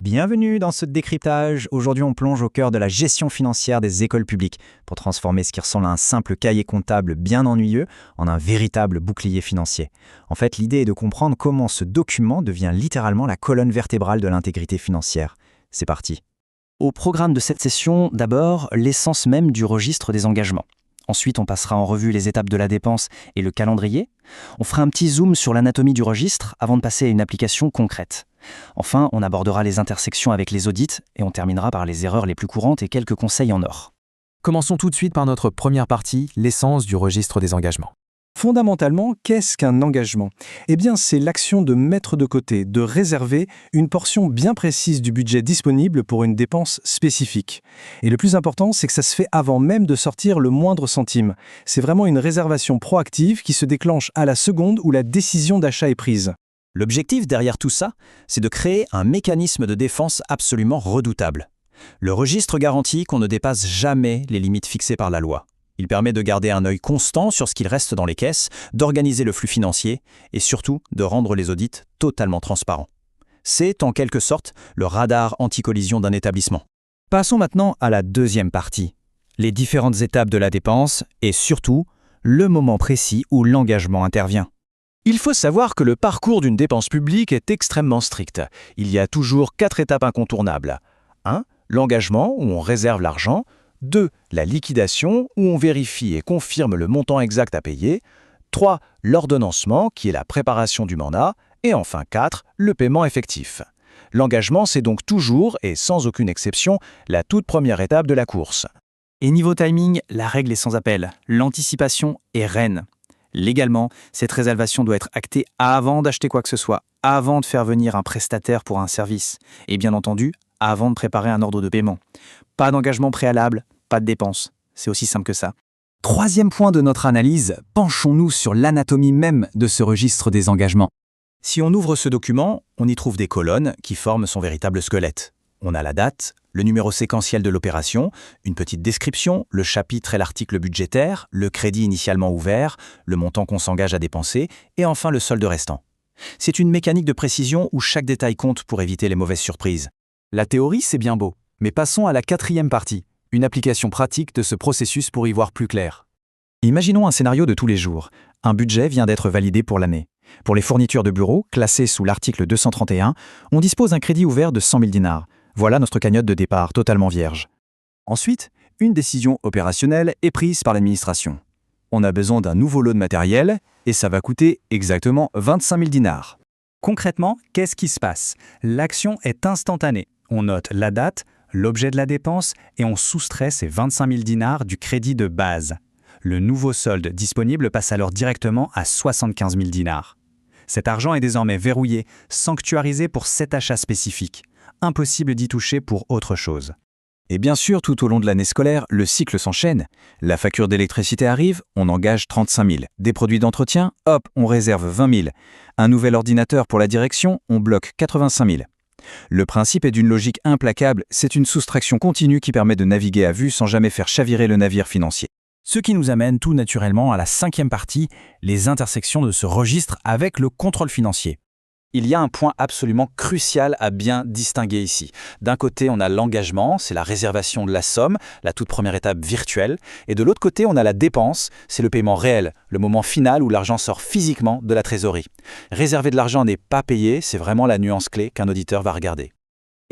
Bienvenue dans ce décryptage. Aujourd'hui, on plonge au cœur de la gestion financière des écoles publiques pour transformer ce qui ressemble à un simple cahier comptable bien ennuyeux en un véritable bouclier financier. En fait, l'idée est de comprendre comment ce document devient littéralement la colonne vertébrale de l'intégrité financière. C'est parti. Au programme de cette session, d'abord, l'essence même du registre des engagements. Ensuite, on passera en revue les étapes de la dépense et le calendrier. On fera un petit zoom sur l'anatomie du registre avant de passer à une application concrète. Enfin, on abordera les intersections avec les audits et on terminera par les erreurs les plus courantes et quelques conseils en or. Commençons tout de suite par notre première partie, l'essence du registre des engagements. Fondamentalement, qu'est-ce qu'un engagement ? Eh bien, c'est l'action de mettre de côté, de réserver une portion bien précise du budget disponible pour une dépense spécifique. Et le plus important, c'est que ça se fait avant même de sortir le moindre centime. C'est vraiment une réservation proactive qui se déclenche à la seconde où la décision d'achat est prise. L'objectif derrière tout ça, c'est de créer un mécanisme de défense absolument redoutable. Le registre garantit qu'on ne dépasse jamais les limites fixées par la loi. Il permet de garder un œil constant sur ce qu'il reste dans les caisses, d'organiser le flux financier et surtout de rendre les audits totalement transparents. C'est en quelque sorte le radar anti-collision d'un établissement. Passons maintenant à la deuxième partie, les différentes étapes de la dépense et surtout le moment précis où l'engagement intervient. Il faut savoir que le parcours d'une dépense publique est extrêmement strict. Il y a toujours 4 étapes incontournables. 1. L'engagement, où on réserve l'argent. 2. La liquidation, où on vérifie et confirme le montant exact à payer. 3. L'ordonnancement, qui est la préparation du mandat. Et enfin 4. Le paiement effectif. L'engagement, c'est donc toujours, et sans aucune exception, la toute première étape de la course. Et niveau timing, la règle est sans appel. L'anticipation est reine. Légalement, cette réservation doit être actée avant d'acheter quoi que ce soit, avant de faire venir un prestataire pour un service, et bien entendu, avant de préparer un ordre de paiement. Pas d'engagement préalable, pas de dépenses. C'est aussi simple que ça. Troisième point de notre analyse, penchons-nous sur l'anatomie même de ce registre des engagements. Si on ouvre ce document, on y trouve des colonnes qui forment son véritable squelette. On a la date, le numéro séquentiel de l'opération, une petite description, le chapitre et l'article budgétaire, le crédit initialement ouvert, le montant qu'on s'engage à dépenser, et enfin le solde restant. C'est une mécanique de précision où chaque détail compte pour éviter les mauvaises surprises. La théorie, c'est bien beau, mais passons à la quatrième partie, une application pratique de ce processus pour y voir plus clair. Imaginons un scénario de tous les jours. Un budget vient d'être validé pour l'année. Pour les fournitures de bureau, classées sous l'article 231, on dispose d'un crédit ouvert de 100 000 dinars. Voilà notre cagnotte de départ totalement vierge. Ensuite, une décision opérationnelle est prise par l'administration. On a besoin d'un nouveau lot de matériel et ça va coûter exactement 25 000 dinars. Concrètement, qu'est-ce qui se passe ? L'action est instantanée. On note la date, l'objet de la dépense et on soustrait ces 25 000 dinars du crédit de base. Le nouveau solde disponible passe alors directement à 75 000 dinars. Cet argent est désormais verrouillé, sanctuarisé pour cet achat spécifique. Impossible d'y toucher pour autre chose. Et bien sûr, tout au long de l'année scolaire, le cycle s'enchaîne. La facture d'électricité arrive, on engage 35 000. Des produits d'entretien, hop, on réserve 20 000. Un nouvel ordinateur pour la direction, on bloque 85 000. Le principe est d'une logique implacable, c'est une soustraction continue qui permet de naviguer à vue sans jamais faire chavirer le navire financier. Ce qui nous amène tout naturellement à la cinquième partie, les intersections de ce registre avec le contrôle financier. Il y a un point absolument crucial à bien distinguer ici. D'un côté, on a l'engagement, c'est la réservation de la somme, la toute première étape virtuelle. Et de l'autre côté, on a la dépense, c'est le paiement réel, le moment final où l'argent sort physiquement de la trésorerie. Réserver de l'argent n'est pas payer, c'est vraiment la nuance clé qu'un auditeur va regarder.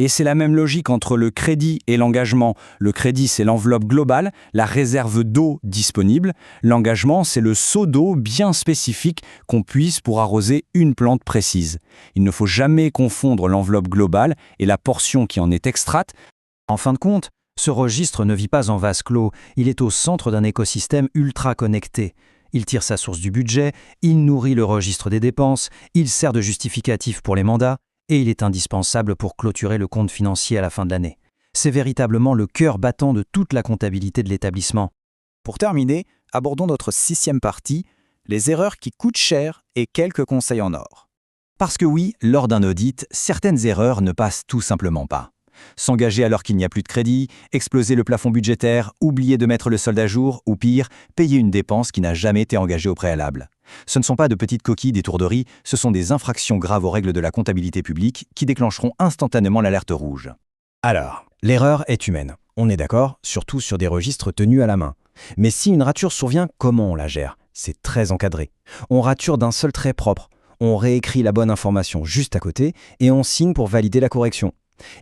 Et c'est la même logique entre le crédit et l'engagement. Le crédit, c'est l'enveloppe globale, la réserve d'eau disponible. L'engagement, c'est le seau d'eau bien spécifique qu'on puise pour arroser une plante précise. Il ne faut jamais confondre l'enveloppe globale et la portion qui en est extraite. En fin de compte, ce registre ne vit pas en vase clos, il est au centre d'un écosystème ultra connecté. Il tire sa source du budget, il nourrit le registre des dépenses, il sert de justificatif pour les mandats, et il est indispensable pour clôturer le compte financier à la fin de l'année. C'est véritablement le cœur battant de toute la comptabilité de l'établissement. Pour terminer, abordons notre sixième partie, les erreurs qui coûtent cher et quelques conseils en or. Parce que oui, lors d'un audit, certaines erreurs ne passent tout simplement pas. S'engager alors qu'il n'y a plus de crédit, exploser le plafond budgétaire, oublier de mettre le solde à jour, ou pire, payer une dépense qui n'a jamais été engagée au préalable. Ce ne sont pas de petites coquilles d'étourderie, ce sont des infractions graves aux règles de la comptabilité publique qui déclencheront instantanément l'alerte rouge. Alors, l'erreur est humaine. On est d'accord, surtout sur des registres tenus à la main. Mais si une rature survient, comment on la gère? C'est très encadré. On rature d'un seul trait propre. On réécrit la bonne information juste à côté et on signe pour valider la correction.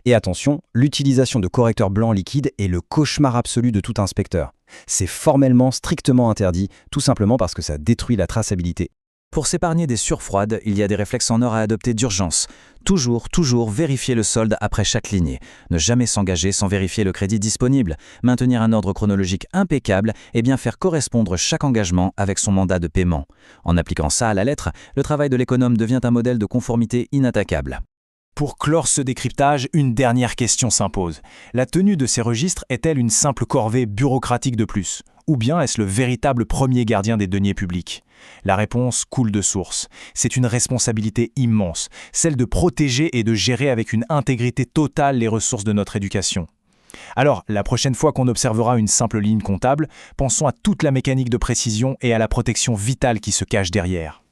Et attention, l'utilisation de correcteurs blancs liquides est le cauchemar absolu de tout inspecteur. C'est formellement strictement interdit, tout simplement parce que ça détruit la traçabilité. Pour s'épargner des surfroides, il y a des réflexes en or à adopter d'urgence. Toujours vérifier le solde après chaque lignée. Ne jamais s'engager sans vérifier le crédit disponible. Maintenir un ordre chronologique impeccable et bien faire correspondre chaque engagement avec son mandat de paiement. En appliquant ça à la lettre, le travail de l'économe devient un modèle de conformité inattaquable. Pour clore ce décryptage, une dernière question s'impose. La tenue de ces registres est-elle une simple corvée bureaucratique de plus? Ou bien est-ce le véritable premier gardien des deniers publics? La réponse coule de source. C'est une responsabilité immense, celle de protéger et de gérer avec une intégrité totale les ressources de notre éducation. Alors, la prochaine fois qu'on observera une simple ligne comptable, pensons à toute la mécanique de précision et à la protection vitale qui se cache derrière.